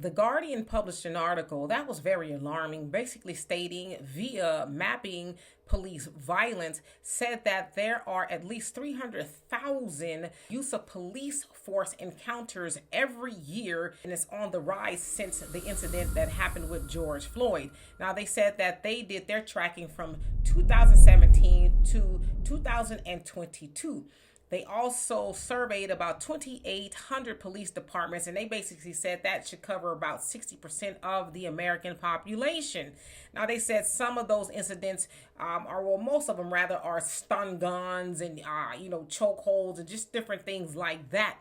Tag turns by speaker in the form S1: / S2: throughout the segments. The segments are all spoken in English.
S1: The Guardian published an article that was very alarming, basically stating via mapping police violence, said that there are at least 300,000 use of police force encounters every year, and it's on the rise since the incident that happened with George Floyd. Now, they said that they did their tracking from 2017 to 2022. They also surveyed about 2,800 police departments, and they basically said that should cover about 60% of the American population. Now, they said some of those incidents, most of them rather, are stun guns and, chokeholds and just different things like that.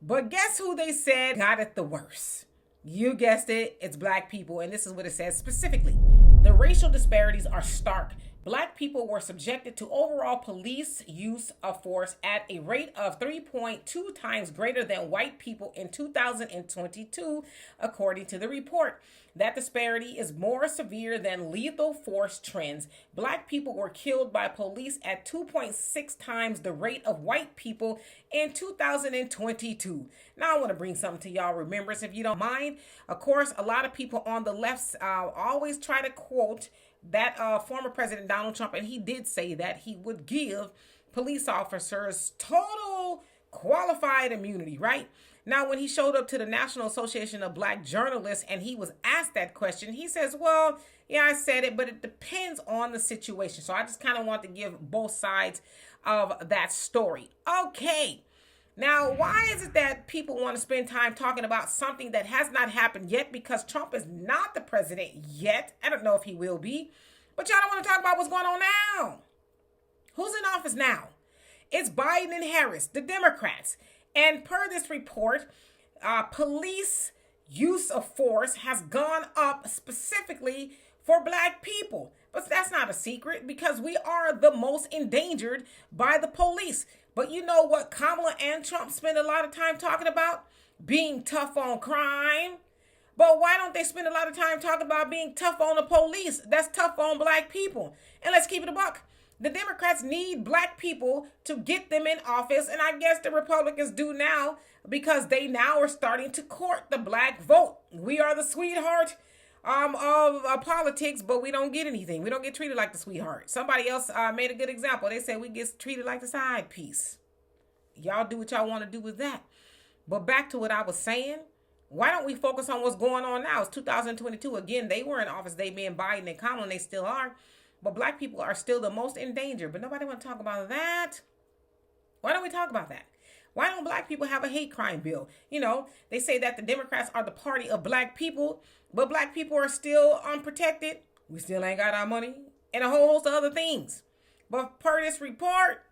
S1: But guess who they said got it the worst? You guessed it, it's Black people, and this is what it says specifically. The racial disparities are stark. Black people were subjected to overall police use of force at a rate of 3.2 times greater than white people in 2022, according to the report. That disparity is more severe than lethal force trends. Black people were killed by police at 2.6 times the rate of white people in 2022. Now, I want to bring something to y'all remembrance, if you don't mind. Of course, a lot of people on the left always try to quote that former President Donald Trump, and he did say that he would give police officers total qualified immunity, right? Now, when he showed up to the National Association of Black Journalists and he was asked that question, he says, well, yeah, I said it, but it depends on the situation. So I just kind of want to give both sides of that story. Okay. Now, why is it that people want to spend time talking about something that has not happened yet? Because Trump is not the president yet. I don't know if he will be. But y'all don't want to talk about what's going on now. Who's in office now? It's Biden and Harris, the Democrats. And per this report, police use of force has gone up specifically for Black people. But that's not a secret because we are the most endangered by the police. But you know what Kamala and Trump spend a lot of time talking about? Being tough on crime. But why don't they spend a lot of time talking about being tough on the police? That's tough on Black people. And let's keep it a buck. The Democrats need Black people to get them in office. And I guess the Republicans do now because they now are starting to court the Black vote. We are the sweetheart of politics, but we don't get anything. We don't get treated like the sweetheart. Somebody else made a good example. They said we get treated like the side piece. Y'all do what y'all want to do with that. But back to what I was saying. Why don't we focus on what's going on now? It's 2022. Again, they were in office. They being Biden and Kamala, and they still are. But Black people are still the most in danger. But nobody want to talk about that. Why don't we talk about that? Why don't Black people have a hate crime bill? You know, they say that the Democrats are the party of Black people, but Black people are still unprotected. We still ain't got our money and a whole host of other things. But per this report,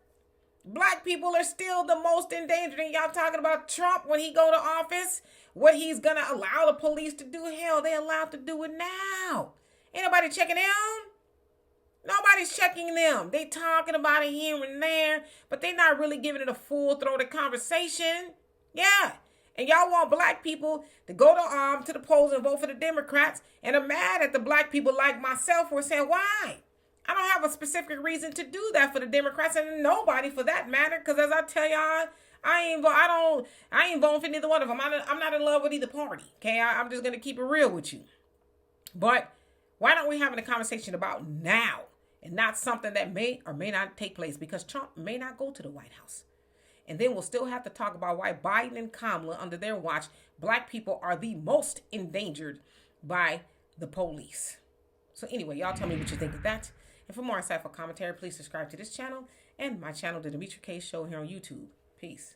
S1: Black people are still the most endangered. And y'all talking about Trump when he go to office, what he's going to allow the police to do. Hell, they allowed to do it now. Ain't nobody checking them. Nobody's checking them. They talking about it here and there, but they not really giving it a full-throated conversation. Yeah. And y'all want Black people to go to the polls and vote for the Democrats, and are mad at the Black people like myself who are saying, why? I don't have a specific reason to do that for the Democrats, and nobody for that matter, because as I tell y'all, I ain't voting for neither one of them. I'm not in love with either party. Okay, I'm just gonna keep it real with you. But why don't we having a conversation about now and not something that may or may not take place? Because Trump may not go to the White House. And then we'll still have to talk about why Biden and Kamala, under their watch, Black people are the most endangered by the police. So anyway, y'all tell me what you think of that. And for more insightful commentary, please subscribe to this channel and my channel, The Demetra Kaye Show, here on YouTube. Peace.